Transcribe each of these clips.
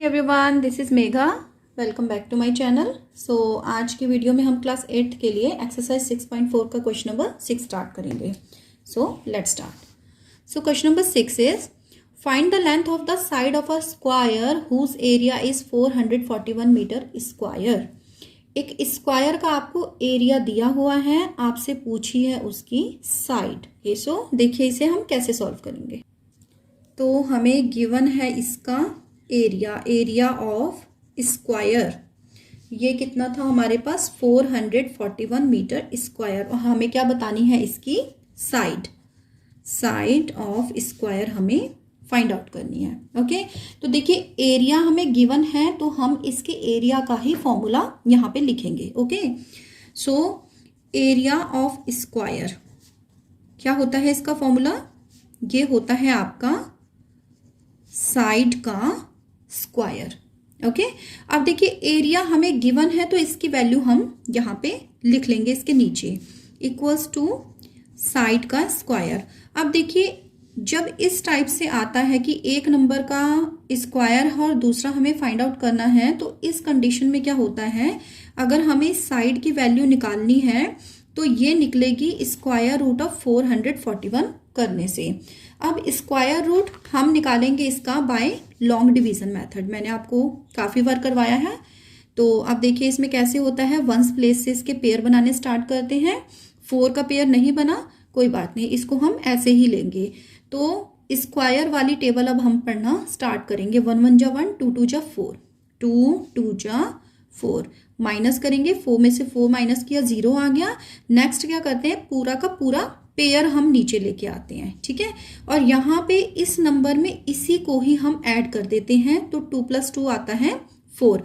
Everyone, this is Megha. Welcome back to my channel. So आज की video में हम क्लास 8 के लिए एक्सरसाइज 6.4 का क्वेश्चन नंबर 6 स्टार्ट करेंगे। So let's start. So question number 6 is find the length of the side of a square whose area is 441 meter square. एक square का आपको एरिया दिया हुआ है, आपसे पूछी है उसकी साइड। ये सो देखिए इसे हम कैसे सॉल्व करेंगे। तो हमें गिवन है इसका एरिया ऑफ स्क्वायर। ये कितना था हमारे पास 441 मीटर स्क्वायर। और हमें क्या बतानी है इसकी साइड ऑफ स्क्वायर हमें फाइंड आउट करनी है। ओके, तो देखिए एरिया हमें गिवन है तो हम इसके एरिया का ही फॉर्मूला यहाँ पे लिखेंगे। Okay, so area of square क्या होता है इसका फॉर्मूला? ये होता है आपका साइड का स्क्वायर। ओके, अब देखिए एरिया हमें गिवन है तो इसकी वैल्यू हम यहाँ पे लिख लेंगे इसके नीचे, इक्वल्स टू साइड का स्क्वायर। अब देखिए जब इस टाइप से आता है कि एक नंबर का स्क्वायर और दूसरा हमें फाइंड आउट करना है, तो इस कंडीशन में क्या होता है, अगर हमें साइड की वैल्यू निकालनी है तो ये निकलेगी स्क्वायर रूट ऑफ 441 करने से। अब स्क्वायर रूट हम निकालेंगे इसका बाय लॉन्ग डिवीजन मेथड। मैंने आपको काफ़ी बार करवाया है। तो अब देखिए इसमें कैसे होता है, वंस प्लेस से इसके पेयर बनाने स्टार्ट करते हैं। 4 का पेयर नहीं बना, कोई बात नहीं, इसको हम ऐसे ही लेंगे। तो स्क्वायर वाली टेबल अब हम पढ़ना स्टार्ट करेंगे। 1 1 जा 1, 2 2 जा 4, 2 2 जा 4, माइनस करेंगे। 4 में से 4 माइनस किया, 0 आ गया। नेक्स्ट क्या करते हैं, पूरा का पूरा पेयर हम नीचे लेके आते हैं। ठीक है, और यहाँ पे इस नंबर में इसी को ही हम ऐड कर देते हैं, तो 2 + 2 आता है 4।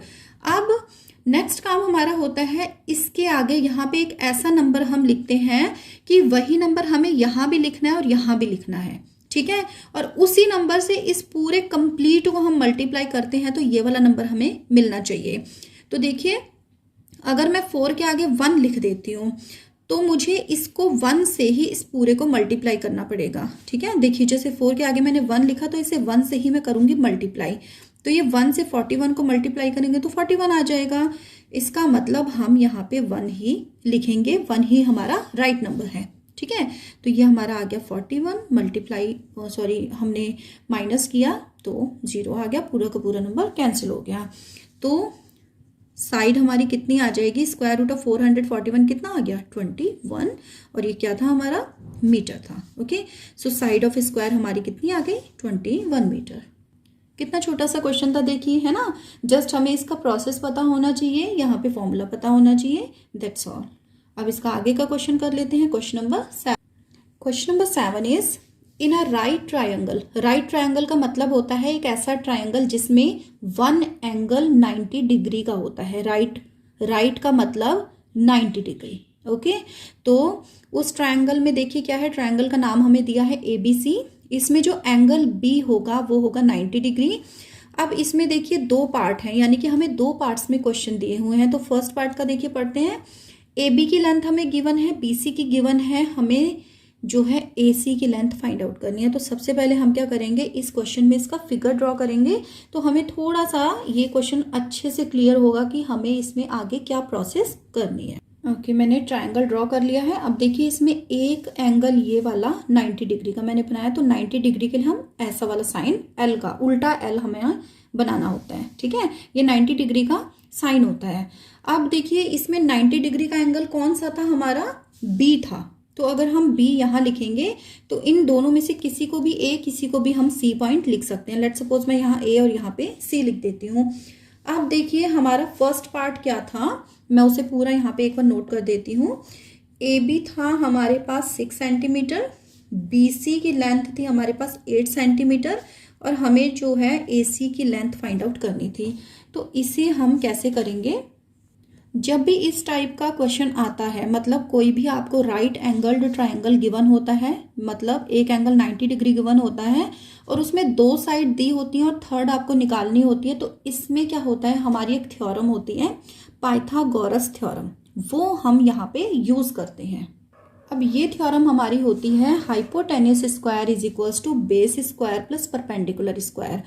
अब नेक्स्ट काम हमारा होता है, इसके आगे यहाँ पे एक ऐसा नंबर हम लिखते हैं कि वही नंबर हमें यहाँ भी लिखना है और यहाँ भी लिखना है। ठीक है, और उसी नंबर से इस पूरे कंप्लीट को हम मल्टीप्लाई करते हैं तो ये वाला नंबर हमें मिलना चाहिए। तो देखिए अगर मैं 4 के आगे 1 लिख देती हूँ तो मुझे इसको 1 से ही इस पूरे को मल्टीप्लाई करना पड़ेगा। ठीक है, देखिए जैसे 4 के आगे मैंने 1 लिखा तो इसे 1 से ही मैं करूँगी मल्टीप्लाई। तो ये 1 से 41 को मल्टीप्लाई करेंगे तो 41 आ जाएगा। इसका मतलब हम यहाँ पे 1 ही लिखेंगे, 1 ही हमारा राइट नंबर है। ठीक है, तो ये हमारा आ गया 41 मल्टीप्लाई, सॉरी हमने माइनस किया तो 0 आ गया, पूरा का पूरा नंबर कैंसिल हो गया। तो साइड हमारी कितनी आ जाएगी, स्क्वायर रूट ऑफ 441 कितना आ गया 21, और ये क्या था हमारा मीटर था। Okay, so side of square हमारी कितनी आ गई 21 मीटर। कितना छोटा सा क्वेश्चन था देखिए, है ना। जस्ट हमें इसका प्रोसेस पता होना चाहिए, यहाँ पे फॉर्मूला पता होना चाहिए, दैट्स ऑल। अब इसका आगे का क्वेश्चन कर लेते हैं। Question number 7 is in a right triangle. Right triangle का मतलब होता है एक ऐसा ट्रायंगल जिसमें 1 एंगल 90 डिग्री का होता है। राइट का मतलब 90 डिग्री। ओके, तो उस ट्रायंगल में देखिए क्या है, ट्रायंगल का नाम हमें दिया है ABC। इसमें जो एंगल B होगा वो होगा 90 डिग्री। अब इसमें देखिए 2 पार्ट हैं, यानी कि हमें 2 पार्ट्स में क्वेश्चन दिए हुए हैं। तो फर्स्ट पार्ट का देखिए पढ़ते हैं। AB की लेंथ हमें गिवन है, BC की गिवन है, हमें जो है AC की लेंथ फाइंड आउट करनी है। तो सबसे पहले हम क्या करेंगे, इस क्वेश्चन में इसका फिगर ड्रॉ करेंगे तो हमें थोड़ा सा ये क्वेश्चन अच्छे से क्लियर होगा कि हमें इसमें आगे क्या प्रोसेस करनी है। ओके, मैंने ट्रायंगल ड्रॉ कर लिया है। अब देखिए इसमें एक एंगल ये वाला 90 डिग्री का मैंने बनाया, तो 90 डिग्री के लिए हम ऐसा वाला साइन L का उल्टा L हमें बनाना होता है। ठीक है, ये 90 डिग्री का साइन होता है। अब देखिए इसमें 90 डिग्री का एंगल कौन सा था, हमारा B था। तो अगर हम B यहाँ लिखेंगे तो इन दोनों में से किसी को भी A किसी को भी हम C पॉइंट लिख सकते हैं। लेट्स सपोज मैं यहाँ A और यहाँ पे C लिख देती हूँ। अब देखिए हमारा फर्स्ट पार्ट क्या था, मैं उसे पूरा यहाँ पे एक बार नोट कर देती हूँ। AB था हमारे पास 6 सेंटीमीटर, BC की लेंथ थी हमारे पास 8 सेंटीमीटर, और हमें जो है AC की लेंथ फाइंड आउट करनी थी। तो इसे हम कैसे करेंगे, जब भी इस टाइप का क्वेश्चन आता है, मतलब कोई भी आपको राइट एंगल्ड ट्रायंगल गिवन होता है, मतलब एक एंगल 90 डिग्री गिवन होता है और उसमें 2 साइड दी होती हैं और थर्ड आपको निकालनी होती है, तो इसमें क्या होता है, हमारी एक थ्योरम होती है पाइथागोरस थ्योरम, वो हम यहाँ पे यूज करते हैं। अब ये थ्योरम हमारी होती है hypotenuse square is equals to base square plus perpendicular square.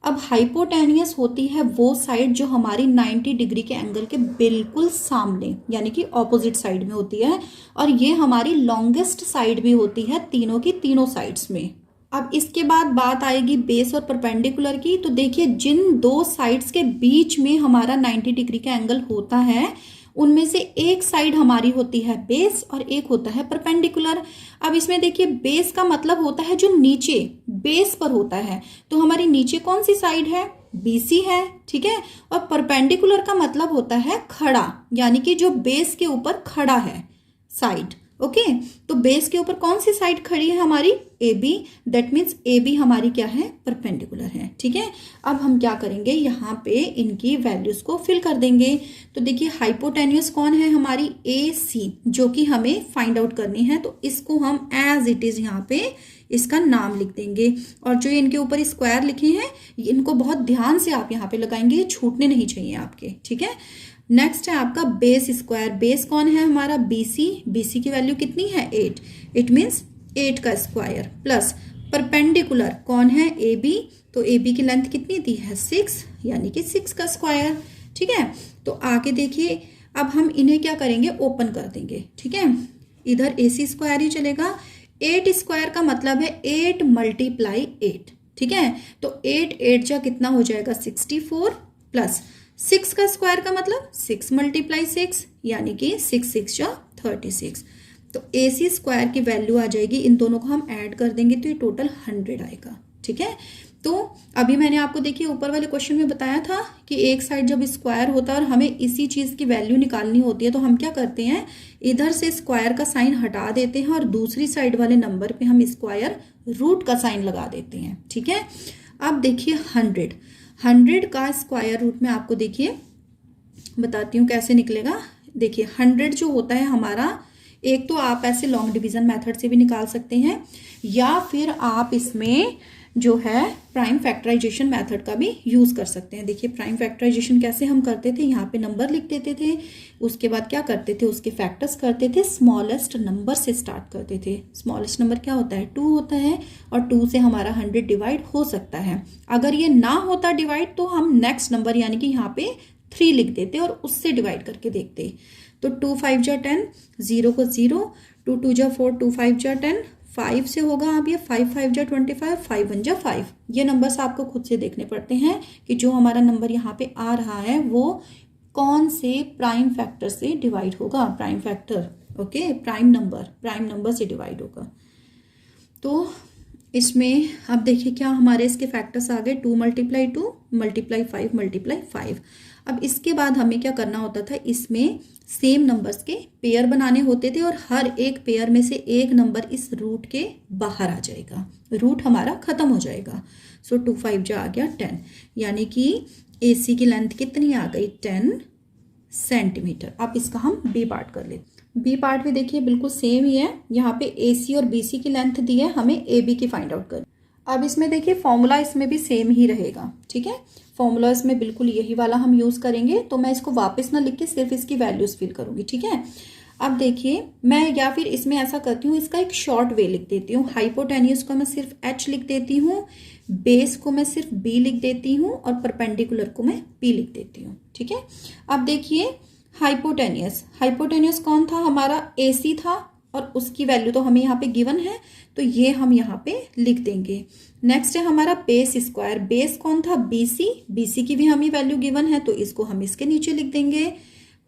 अब हाइपोटेनियस होती है वो साइड जो हमारी 90 डिग्री के एंगल के बिल्कुल सामने यानी कि ऑपोजिट साइड में होती है, और ये हमारी लॉन्गेस्ट साइड भी होती है तीनों की तीनों साइड्स में। अब इसके बाद बात आएगी बेस और परपेंडिकुलर की। तो देखिए जिन दो साइड्स के बीच में हमारा 90 डिग्री का एंगल होता है उनमें से एक साइड हमारी होती है बेस और एक होता है परपेंडिकुलर। अब इसमें देखिए बेस का मतलब होता है जो नीचे बेस पर होता है, तो हमारी नीचे कौन सी साइड है, बीसी है, ठीक है। और परपेंडिकुलर का मतलब होता है खड़ा, यानी कि जो बेस के ऊपर खड़ा है साइड। ओके तो बेस के ऊपर कौन सी साइड खड़ी है हमारी, A B, that means A B हमारी क्या है, परपेंडिकुलर है, ठीक है। अब हम क्या करेंगे, यहाँ पे इनकी वैल्यूज को फिल कर देंगे। तो देखिए हाइपोटेन्यूस कौन है हमारी, ए सी, जो कि हमें फाइंड आउट करनी है। तो इसको हम एज इट इज यहाँ पे इसका नाम लिख देंगे, और जो इनके ऊपर स्क्वायर लिखे हैं इनको बहुत ध्यान से आप यहाँ पे लगाएंगे, छूटने नहीं चाहिए आपके, ठीक है। नेक्स्ट है आपका बेस स्क्वायर। बेस कौन है हमारा, बीसी, बीसी की वैल्यू कितनी है 8, इट मीन्स 8 का स्क्वायर, प्लस परपेंडिकुलर कौन है, ए बी, तो ए बी की लेंथ कितनी दी है 6, यानी कि 6 का स्क्वायर, ठीक है। तो आगे देखिए अब हम इन्हें क्या करेंगे, ओपन कर देंगे, ठीक है। इधर ए सी स्क्वायर ही चलेगा। 8 स्क्वायर का मतलब है 8 मल्टीप्लाई 8, ठीक है। तो 8 8 जा कितना हो जाएगा 64, प्लस 6 का स्क्वायर का मतलब 6 मल्टीप्लाई 6, यानी कि 6 6 जा 36। तो ए सी स्क्वायर की वैल्यू आ जाएगी, इन दोनों को हम ऐड कर देंगे तो ये टोटल 100 आएगा, ठीक है। तो अभी मैंने आपको देखिए ऊपर वाले क्वेश्चन में बताया था कि एक साइड जब स्क्वायर होता है और हमें इसी चीज़ की वैल्यू निकालनी होती है तो हम क्या करते हैं, इधर से स्क्वायर का साइन हटा देते हैं और दूसरी साइड वाले नंबर पे हम स्क्वायर रूट का साइन लगा देते हैं, ठीक है। अब देखिए 100 का स्क्वायर रूट में आपको देखिए बताती हूँ कैसे निकलेगा। देखिए 100 जो होता है हमारा, एक तो आप ऐसे लॉन्ग डिवीजन मेथड से भी निकाल सकते हैं, या फिर आप इसमें जो है प्राइम फैक्टराइजेशन मेथड का भी यूज़ कर सकते हैं। देखिए प्राइम फैक्टराइजेशन कैसे हम करते थे, यहाँ पे नंबर लिख देते थे, उसके बाद क्या करते थे, उसके फैक्टर्स करते थे, स्मॉलेस्ट नंबर से स्टार्ट करते थे। स्मॉलेस्ट नंबर क्या होता है, 2 होता है, और 2 से हमारा 100 डिवाइड हो सकता है। अगर ये ना होता डिवाइड तो हम नेक्स्ट नंबर यानी कि यहाँ पे 3 लिख देते और उससे डिवाइड करके देखते। तो 2 5 जा 10, 0 को 0, 2 2 जा 4, 2 5 जा 10, 5 से होगा अब ये 5 5 जा 25, 5 1 जा 5। ये नंबर्स आपको खुद से देखने पड़ते हैं कि जो हमारा नंबर यहाँ पे आ रहा है वो कौन से प्राइम फैक्टर से डिवाइड होगा, prime factor, okay, prime number से डिवाइड होगा। तो इसमें अब देखिए क्या हमारे इसके फैक्टर्स आ गए, 2 मल्टीप्लाई 2 मल्टीप्लाई 5 मल्टीप्लाई 5। अब इसके बाद हमें क्या करना होता था, इसमें सेम नंबर्स के पेयर बनाने होते थे और हर एक पेयर में से एक नंबर इस रूट के बाहर आ जाएगा, रूट हमारा खत्म हो जाएगा। सो 2 5 जा आ गया 10, यानी कि AC की लेंथ कितनी आ गई 10 सेंटीमीटर। अब इसका हम बी पार्ट कर लेते। बी पार्ट भी देखिए बिल्कुल सेम ही है, यहाँ पे AC और BC की लेंथ दी है, हमें AB की फाइंड आउट करनी। अब इसमें देखिए फॉर्मूला इसमें भी सेम ही रहेगा, ठीक है। फॉर्मूला इसमें बिल्कुल यही वाला हम यूज़ करेंगे, तो मैं इसको वापस ना लिख के सिर्फ इसकी वैल्यूज़ फिल करूँगी, ठीक है। अब देखिए मैं या फिर इसमें ऐसा करती हूँ, इसका एक शॉर्ट वे लिख देती हूँ। हाइपोटेन्यूस को मैं सिर्फ H लिख देती हूँ, बेस को मैं सिर्फ B लिख देती हूँ, और परपेंडिकुलर को मैं P लिख देती हूँ, ठीक है। अब देखिए हाइपोटेन्यूस कौन था हमारा, AC था, और उसकी वैल्यू तो हमें यहाँ पे गिवन है, तो ये हम यहाँ पे लिख देंगे। नेक्स्ट है हमारा बेस स्क्वायर। बेस कौन था, BC की भी हमें वैल्यू गिवन है, तो इसको हम इसके नीचे लिख देंगे,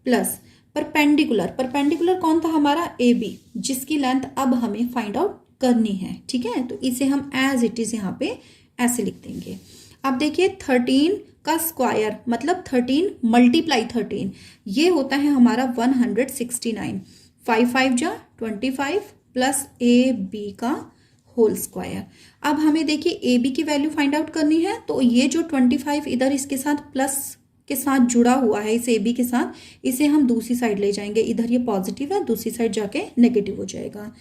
प्लस परपेंडिकुलर कौन था हमारा, AB, जिसकी लेंथ अब हमें फाइंड आउट करनी है, ठीक है। तो इसे हम एज इट इज यहाँ पे ऐसे लिख देंगे। अब देखिए 13 का स्क्वायर मतलब 13 मल्टीप्लाई 13, ये होता है हमारा 169। 5 5 जा 25 प्लस AB का होल स्क्वायर। अब हमें देखिए AB की वैल्यू फाइंड आउट करनी है, तो ये जो 25 इधर इसके साथ प्लस के साथ जुड़ा हुआ है, इस AB के साथ, इसे हम दूसरी साइड ले जाएंगे। इधर ये पॉजिटिव है, दूसरी साइड जाके नेगेटिव हो जाएगा।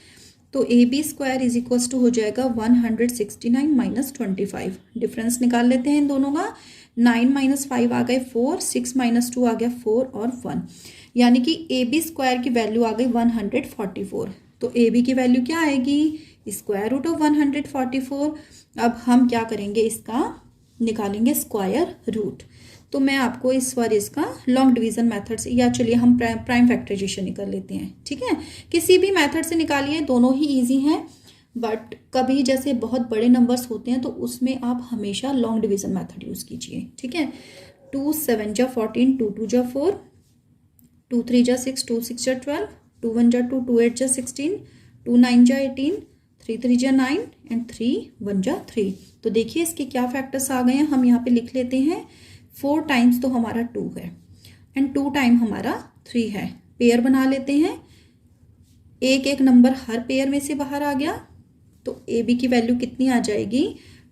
तो AB square is equals to हो जाएगा 169 माइनस 25। डिफरेंस निकाल लेते हैं इन दोनों का। 9 माइनस 5 आ गए 4, 6 माइनस 2 आ गया 4 और 1, यानी कि AB स्क्वायर की वैल्यू आ गई 144। तो AB की वैल्यू क्या आएगी, स्क्वायर रूट ऑफ 144। अब हम क्या करेंगे, इसका निकालेंगे स्क्वायर रूट। तो मैं आपको इस बार इसका लॉन्ग डिवीजन मेथड से, या चलिए हम प्राइम फैक्टराइजेशन निकाल लेते हैं, ठीक है। किसी भी मेथड से निकालिए, दोनों ही इजी हैं, बट कभी जैसे बहुत बड़े नंबर्स होते हैं तो उसमें आप हमेशा लॉन्ग डिवीजन मेथड यूज़ कीजिए, ठीक है। 2 7 जा 14, 2 2 जा 4, 2 3 जा 6, 2 6 जा 12, 2 1 जा 2, 2 8 जा 16, 2 9 जा 18, 3 3 जा 9 एंड 3 1 जा 3। तो देखिए इसके क्या फैक्टर्स आ गए हैं, हम यहाँ पे लिख लेते हैं। 4 टाइम्स तो हमारा 2 है एंड 2 टाइम हमारा 3 है। पेयर बना लेते हैं, एक एक नंबर हर पेयर में से बाहर आ गया, तो ए बी की वैल्यू कितनी आ जाएगी,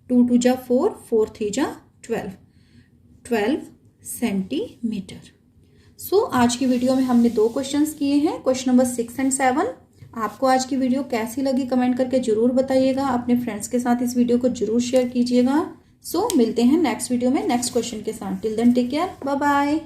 2 2 जा 4, 4 3 जा 12 सेंटीमीटर। सो आज की वीडियो में हमने 2 क्वेश्चंस किए हैं, क्वेश्चन नंबर 6 एंड 7। आपको आज की वीडियो कैसी लगी कमेंट करके जरूर बताइएगा, अपने फ्रेंड्स के साथ इस वीडियो को जरूर शेयर कीजिएगा। सो मिलते हैं नेक्स्ट वीडियो में नेक्स्ट क्वेश्चन के साथ। Till then take care, bye bye.